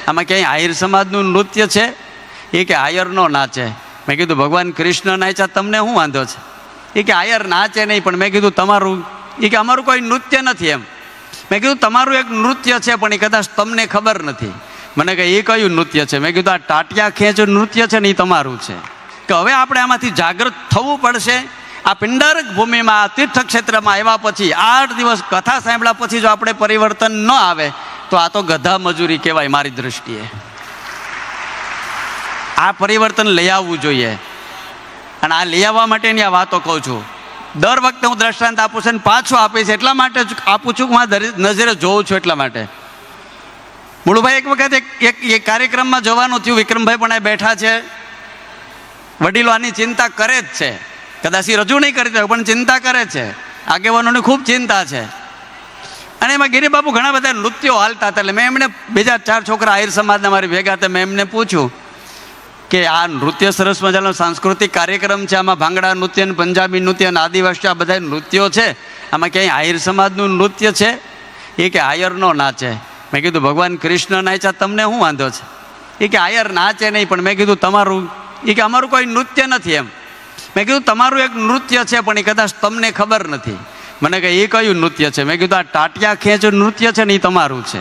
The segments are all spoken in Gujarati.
આમાં ક્યાંય આહિર સમાજનું નૃત્ય છે? એ કે આયર નો નાચે. મેં કીધું ભગવાન કૃષ્ણ નાચ્યા, તમને શું વાંધો છે? એ કે આયર નાચે નહીં. પણ મેં કીધું તમારું, એ કે અમારું કોઈ નૃત્ય નથી એમ. મેં કીધું તમારું એક નૃત્ય છે પણ એ કદાચ તમને ખબર નથી. મને કહે એ કયું નૃત્ય છે? મેં કીધું આ ટાટિયા ખેંચ નૃત્ય છે ને એ તમારું છે. કે હવે આપણે આમાંથી જાગૃત થવું પડશે. આ પિંડારક ભૂમિમાં, આ તીર્થક્ષેત્રમાં આવ્યા પછી 8 દિવસ કથા સાંભળ્યા પછી જો આપણે પરિવર્તન ન આવે તો આ તો ગધા મજૂરી કહેવાય મારી દ્રષ્ટિએ. આ પરિવર્તન લઈ આવવું જોઈએ. અને આ લઈ આવવા માટેની આ વાતો કહું છું. દર વખતે હું દ્રષ્ટાંત આપું છું અને પાછું આપીશ એટલા માટે જ આપું છું કે હું નજરે જોઉં છું એટલા માટે. મુળુભાઈ એક વખત એક કાર્યક્રમમાં જવાનું થયું. વિક્રમભાઈ પણ બેઠા છે. વડીલો આની ચિંતા કરે જ છે. કદાચ એ રજૂ નહીં કરી પણ ચિંતા કરે છે. આગેવાનોની ખૂબ ચિંતા છે. અને એમાં ગિરિબાપુ ઘણા બધા નૃત્યો હાલતા હતા. એટલે મેં એમને બીજા 4 છોકરા આહિર સમાજના મારી ભેગા હતા. મેં એમને પૂછ્યું કે આ નૃત્ય સરસ મજાનો સાંસ્કૃતિક કાર્યક્રમ છે, આમાં ભાંગડા નૃત્ય, પંજાબી નૃત્ય અને આદિવાસી આ બધા નૃત્યો છે, આમાં ક્યાંય આહિર સમાજનું નૃત્ય છે? એ કે આયર નો નાચે. મેં કીધું ભગવાન કૃષ્ણ નાચ્યા, તમને શું વાંધો છે? એ કે આયર નાચે નહીં. પણ મેં કીધું તમારું, એ કે અમારું કોઈ નૃત્ય નથી એમ. મેં કીધું તમારું એક નૃત્ય છે પણ એ કદાચ તમને ખબર નથી. મને કહે એ કયું નૃત્ય છે? મેં કીધું આ ટાટિયા ખેંચ નૃત્ય છે ને એ તમારું છે.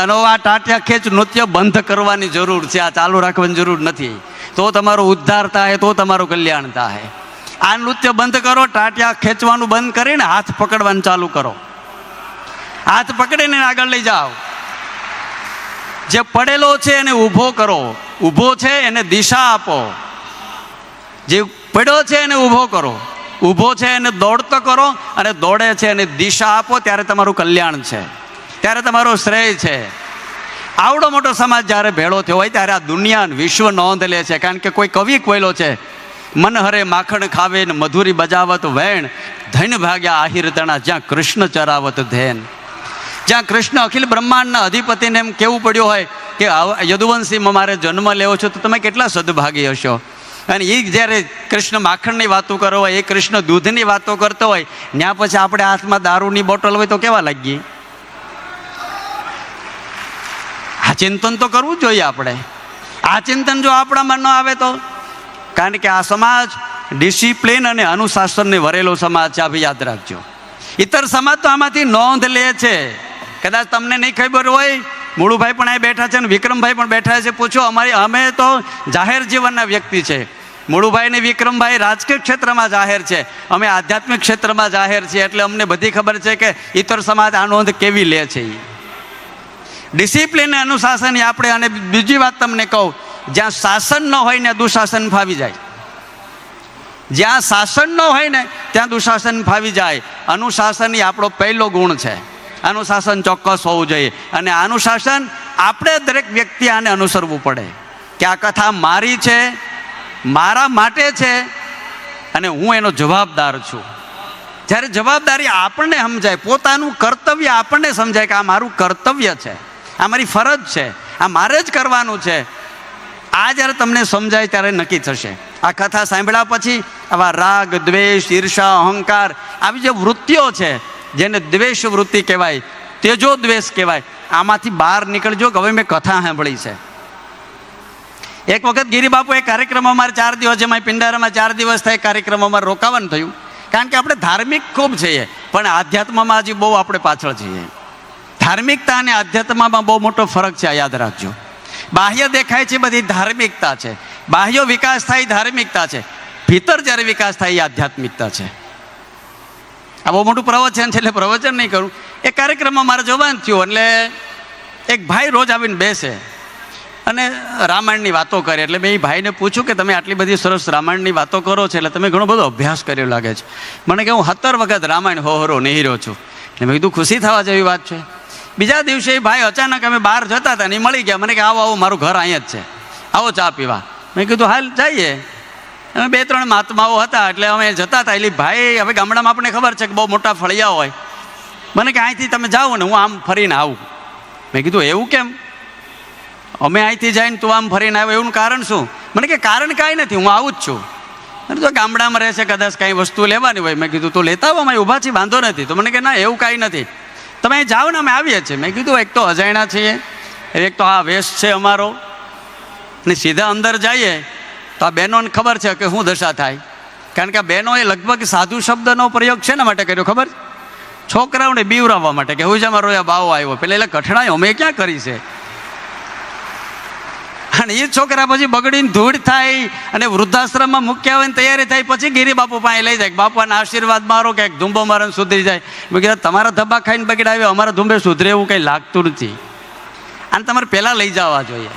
અને આ ટાટિયા ખેંચ નૃત્ય બંધ કરવાની જરૂર છે. આ ચાલુ રાખવાની જરૂર નથી. તો તમારો ઉદ્ધાર થાય, તો તમારું કલ્યાણ થાય. આ નૃત્ય બંધ કરો. ટાટિયા ખેંચવાનું બંધ કરીને હાથ પકડવાનું ચાલુ કરો. હાથ પકડીને આગળ લઈ જાઓ. જે પડેલો છે એને ઊભો કરો. ઊભો છે એને દિશા આપો. જે પડ્યો છે એને ઊભો કરો. ઊભો છે એને દોડતો કરો. અને દોડે છે એને દિશા આપો. ત્યારે તમારું કલ્યાણ છે, ત્યારે તમારો શ્રેય છે. આવડો મોટો સમાજ જ્યારે ભેળો થયો હોય ત્યારે આ દુનિયા વિશ્વ નોંધ લે છે. કારણ કે કોઈ કવિ કોયલો છે, મન હરે માખણ ખાવે ને મધુરી બજાવત વેણ, ધન ભાગ્યા આહિર તણા જ્યાં કૃષ્ણ ચરાવત ધેન. જ્યાં કૃષ્ણ અખિલ બ્રહ્માંડના અધિપતિને એમ કેવું પડ્યું હોય કે યદુવંશીમાં મારે જન્મ લેવો છો તો તમે કેટલા સદભાગી હશો. અને એ જ્યારે કૃષ્ણ માખણની વાતો કરો હોય, એ કૃષ્ણ દૂધની વાતો કરતો હોય, ત્યાં પછી આપણે હાથમાં દારૂની બોટલ હોય તો કેવા લાગીએ? આ ચિંતન તો કરવું જોઈએ આપણે. આ ચિંતન જો આપણામાં ન આવે તો, કારણ કે આ સમાજ ડિસિપ્લિન અને અનુશાસનને વરેલો સમાજ છે. આ બી યાદ રાખજો. ઇતર સમાજ તો આમાંથી નોંધ લે છે. કદાચ તમને નહીં ખબર હોય, મુળુભાઈ પણ અહીં બેઠા છે અને વિક્રમભાઈ પણ બેઠા છે. પૂછો, અમે તો જાહેર જીવનના વ્યક્તિ છે. મુળુભાઈ ને વિક્રમભાઈ રાજકીય ક્ષેત્રમાં જાહેર છે, અમે આધ્યાત્મિક ક્ષેત્રમાં જાહેર છીએ. એટલે અમને બધી ખબર છે કે ઇતર સમાજ આ નોંધ કેવી લે છે. ડિસિપ્લિન અનુશાસન આપણે. અને બીજી વાત તમને કહું, જ્યાં શાસન ન હોય ને દુશાસન ફાવી જાય. જ્યાં શાસન ન હોય ને ત્યાં દુશાસન ફાવી જાય. અનુશાસન એ આપણો પહેલો ગુણ છે. અનુશાસન ચોક્કસ હોવું જોઈએ. અને અનુશાસન આપણે દરેક વ્યક્તિ આને અનુસરવું પડે કે આ કથા મારી છે, મારા માટે છે અને હું એનો જવાબદાર છું. જ્યારે જવાબદારી આપણને સમજાય, પોતાનું કર્તવ્ય આપણને સમજાય કે આ મારું કર્તવ્ય છે, આ મારી ફરજ છે, આ મારે જ કરવાનું છે, આ જ્યારે તમને સમજાય ત્યારે નક્કી થશે. આ કથા સાંભળ્યા પછી આવા રાગ, દ્વેષ, ઈર્ષા, અહંકાર આવી જે વૃત્તિઓ છે, જેને દ્વેષ વૃત્તિ કહેવાય, તેજો દ્વેષ કહેવાય, આમાંથી બહાર નીકળજો કે હવે મેં કથા સાંભળી છે. એક વખત ગિરિબાપુ એક કાર્યક્રમમાં અમારે 4 દિવસ, જેમાં પિંડારામાં 4 દિવસ થાય કાર્યક્રમમાં રોકાવાનું થયું. કારણ કે આપણે ધાર્મિક ખૂબ છીએ પણ આધ્યાત્મમાં હજી બહુ આપણે પાછળ છીએ. ધાર્મિકતા અને આધ્યાત્મમાં બહુ મોટો ફરક છે, યાદ રાખજો. બાહ્ય દેખાય છે બધી ધાર્મિકતા છે, બાહ્ય વિકાસ થાય ધાર્મિકતા છે, ભીતર જ્યારે વિકાસ થાય એ આધ્યાત્મિકતા છે. આ બહુ મોટું પ્રવચન છે એટલે પ્રવચન નહીં કરું. એ કાર્યક્રમમાં મારે જવાનું થયું એટલે એક ભાઈ રોજ આવીને બેસે અને રામાયણની વાતો કરે. એટલે મેં એ ભાઈને પૂછ્યું કે તમે આટલી બધી સરસ રામાયણની વાતો કરો છો એટલે તમે ઘણો બધો અભ્યાસ કર્યો લાગે છે. મને કે હું 17 વખત રામાયણ હોહરો નિહીરો છું. એટલે મેં કીધું ખુશી થવા જેવી વાત છે. બીજા દિવસે એ ભાઈ અચાનક અમે બહાર જતા હતા ને એ મળી ગયા. મને કે આવો આવો, મારું ઘર અહીંયા જ છે, આવો ચા પીવા. મેં કીધું હાલ જઈએ. અમે 2-3 મહાત્માઓ હતા એટલે અમે જતા હતા. એટલે ભાઈ, હવે ગામડામાં આપણને ખબર છે કે બહુ મોટા ફળિયા હોય. મને કે અહીંથી તમે જાઓ ને હું આમ ફરીને આવું. મેં કીધું એવું કેમ? અમે અહીંથી જઈને તું આમ ફરીને આવ્યો, એવું કારણ શું? મને કે કારણ કાંઈ નથી, હું આવું જ છું. અને તો ગામડામાં રહે છે, કદાચ કાંઈ વસ્તુ લેવાની હોય. મેં કીધું તું લેતા આવો, અમે ઊભા છીએ, વાંધો નથી. તો મને કે ના, એવું કાંઈ નથી. તમે અહીં જાઓ ને, અમે આવીએ છીએ. મેં કીધું એક તો અજાણ્યા છીએ, એક તો આ વેશ છે અમારો, અને સીધા અંદર જઈએ તો આ બહેનોને ખબર છે કે શું દશા થાય. કારણ કે આ બહેનોએ લગભગ સાધુ શબ્દનો પ્રયોગ શેના માટે કર્યો ખબર? છોકરાઓને બીવરાવવા માટે, કે હું જ અમારો બાવો આવ્યો. પેલા એટલે કઠણાયો અમે ક્યાં કરી છે. અને એ છોકરા પછી બગડીને ધૂળ થાય અને વૃદ્ધાશ્રમમાં મૂક્યા હોય ને તૈયારી થાય, પછી ગિરી બાપુ પાસે લઈ જાય, બાપાના આશીર્વાદ મારો કે ધૂંબો મારો સુધરી જાય. મેં કીધું તમારા ધબ્બા ખાઈને બગડાવ્યો, અમારા ધૂંબે સુધરે એવું કંઈ લાગતું નથી, અને તમારે પહેલાં લઈ જવા જોઈએ.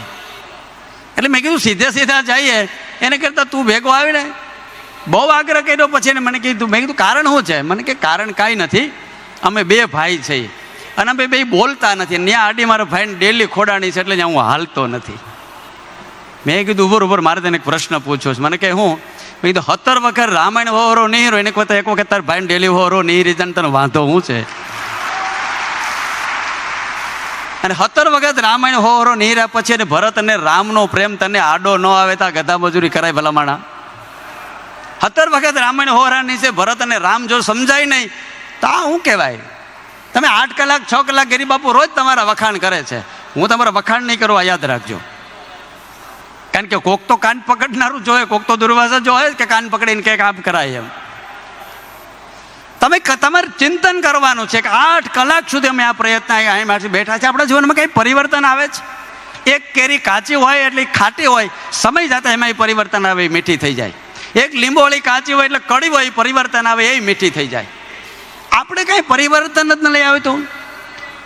એટલે મેં કીધું સીધા જઈએ એને કરતાં તું ભેગો આવીને. બહુ આગ્રહ કર્યો, પછી એને મને કીધું, મેં કીધું કારણ શું છે? મને કે કારણ કાંઈ નથી, અમે બે ભાઈ છીએ અને અમે બે બોલતા નથી. ત્યાં આડી મારા ભાઈને ડેલી ખોડાણી છે, એટલે ત્યાં હું હાલતો નથી. મેં કીધું ઉભર મારે તેને એક પ્રશ્ન પૂછ્યો છે. મને કે હું? મેં કીધું 17 વખત રામાયણ હોરો નહીં રહ્યો, એને એક વખત તાર ભાઈને ડેલી હોરો નહીં રીઝન તને વાંધો શું છે? અને 17 વખત રામાયણ હોરો નહીં રહ્યા પછી અને ભરત અને રામનો પ્રેમ તને આડો ન આવે તો ગધા મજૂરી કરાય ભલામણા. 17 વખત રામાયણ હોરા નહીં છે, ભરત અને રામ જો સમજાય નહીં તો આ શું કહેવાય? તમે 8 કલાક 6 કલાક ગરીબ બાપુ રોજ તમારા વખાણ કરે છે, હું તમારા વખાણ નહીં કરવા યાદ રાખજો. કારણ કે કોક તો કાન પકડનારું જોઈએ, કોક તો દુર્વાસા જોઈએ કે કાન પકડીને કંઈક આપ કરાય એમ. તમે તમારે ચિંતન કરવાનું છે કે 8 કલાક સુધી અમે આ પ્રયત્ન અહીં બેઠા છે, આપણા જીવનમાં કંઈ પરિવર્તન આવે છે? એક કેરી કાચી હોય એટલે ખાટી હોય, સમય જતા એમાં પરિવર્તન આવે, એ મીઠી થઈ જાય. એક લીંબોળી કાચી હોય એટલે કડવી હોય, પરિવર્તન આવે, એ મીઠી થઈ જાય. આપણે કંઈ પરિવર્તન જ ન લઈ આવે તો?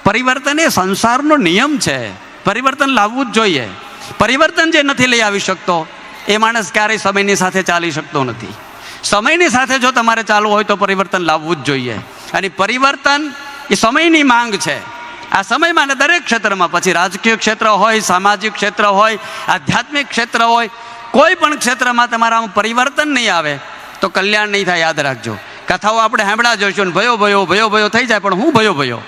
પરિવર્તન એ સંસારનો નિયમ છે, પરિવર્તન લાવવું જ જોઈએ. પરિવર્તન જે નથી લઈ આવી શકતો એ માણસ ક્યારેય સમયની સાથે ચાલી શકતો નથી. સમયની સાથે જો તમારે ચાલવું હોય તો પરિવર્તન લાવવું જ જોઈએ. અને પરિવર્તન એ સમયની માંગ છે. આ સમયમાં દરેક ક્ષેત્રમાં, પછી રાજકીય ક્ષેત્ર હોય, સામાજિક ક્ષેત્ર હોય, આધ્યાત્મિક ક્ષેત્ર હોય, કોઈ પણ ક્ષેત્રમાં તમારામાં પરિવર્તન નહીં આવે તો કલ્યાણ નહીં થાય. યાદ રાખજો. કથાઓ આપણે સાંભળ્યા જોઈશું, ભયો ભયો થઈ જાય, પણ હું ભયો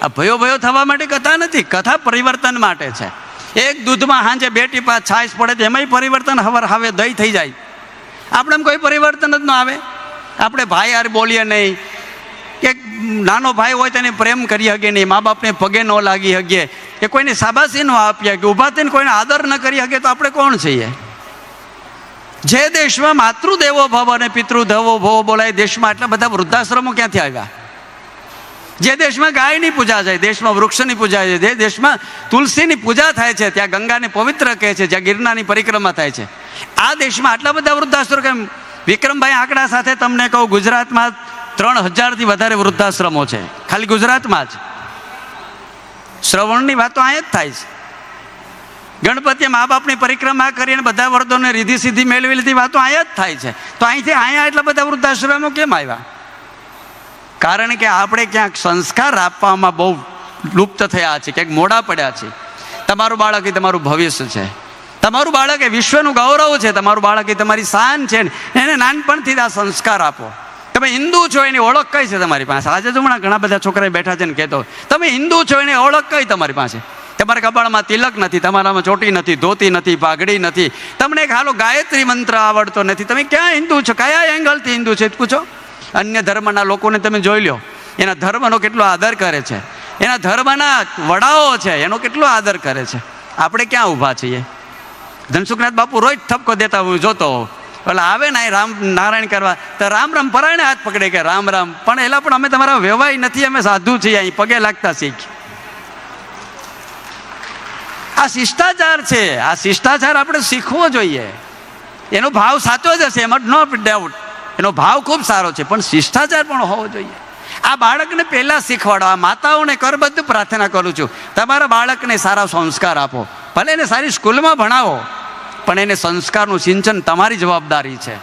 આ ભયો થવા માટે કથા નથી, કથા પરિવર્તન માટે છે. એક દૂધમાં સાંજે 2 ટીપા છાશ પડે તો એમાંય પરિવર્તન હવે દહીં થઈ જાય. આપણે કોઈ પરિવર્તન જ ન આવે. આપણે ભાઈ યાર બોલીએ નહીં, કે નાનો ભાઈ હોય તેને પ્રેમ કરી શકીએ નહીં, મા બાપને પગે ન લાગી શકીએ, કે કોઈને શાબાશી ન આપીએ, કે ઊભા થઈને કોઈને આદર ન કરી શકીએ, તો આપણે કોણ છીએ? જે દેશમાં માતૃદેવો ભવ અને પિતૃદેવો ભવ બોલાય, દેશમાં આટલા બધા વૃદ્ધાશ્રમો ક્યાંથી આવ્યા? જે દેશમાં ગાયની પૂજા થાય, દેશમાં વૃક્ષની પૂજા છે, જે દેશમાં તુલસીની પૂજા થાય છે, ત્યાં ગંગાને પવિત્ર કહે છે, જ્યાં ગિરનારની પરિક્રમા થાય છે, આ દેશમાં આટલા બધા વૃદ્ધાશ્રમ કેમ? વિક્રમભાઈ આંકડા સાથે તમને કહું, ગુજરાતમાં 3000થી વધારે વૃદ્ધાશ્રમો છે, ખાલી ગુજરાતમાં જ. શ્રવણની વાતો અહીંયા જ થાય છે. ગણપતિએ મા બાપની પરિક્રમા કરીને બધા વર્દોને રીધિ સિદ્ધિ મેળવી લીધી, વાતો અહીંયા જ થાય છે. તો અહીંથી અહીંયા એટલા બધા વૃદ્ધાશ્રમો કેમ આવ્યા? કારણ કે આપણે ક્યાંક સંસ્કાર આપવામાં બહુ લુપ્ત થયા છે, ક્યાંક મોડા પડ્યા છે. તમારું બાળક એ તમારું ભવિષ્ય છે, તમારું બાળક એ વિશ્વનું ગૌરવ છે, તમારું બાળક એ તમારી શાન છે. એને નાનપણથી આ સંસ્કાર આપો. તમે હિન્દુ છો એની ઓળખ કઈ છે તમારી પાસે? આજે જ હમણાં ઘણા બધા છોકરા બેઠા છે ને કહેતો, તમે હિન્દુ છો એની ઓળખ કઈ તમારી પાસે? તમારા કપાળમાં તિલક નથી, તમારામાં ચોટી નથી, ધોતી નથી, પાઘડી નથી, તમને એક હાલો ગાયત્રી મંત્ર આવડતો નથી. તમે ક્યાં હિન્દુ છો? કયા એંગલથી હિન્દુ છે પૂછો. અન્ય ધર્મના લોકોને તમે જોઈ લો, એના ધર્મનો કેટલો આદર કરે છે, એના ધર્મના વડાઓ છે એનો કેટલો આદર કરે છે. આપણે ક્યાં ઊભા છીએ? ધનસુખનાથ બાપુ રોજ ઠપકો દેતા હું જોતો હોઉં, એટલે આવે ને રામ નારાયણ કરવા તો રામ પરાયણે હાથ પકડે કે રામ. પણ એલા પણ અમે તમારા વ્યવહાર નથી, અમે સાધુ છીએ, અહીં પગે લાગતા શીખ. આ શિષ્ટાચાર છે, આ શિષ્ટાચાર આપણે શીખવો જોઈએ. એનો ભાવ સાચો જ હશે, એમાં નો ડાઉટ, એનો ભાવ ખૂબ સારો છે, પણ શિષ્ટાચાર પણ હોવો જોઈએ. આ બાળકને પહેલાં શીખવાડો. આ માતાઓને કરબદ્ધ પ્રાર્થના કરું છું, તમારા બાળકને સારા સંસ્કાર આપો. ભલે એને સારી સ્કૂલમાં ભણાવો, પણ એને સંસ્કારનું સિંચન તમારી જવાબદારી છે.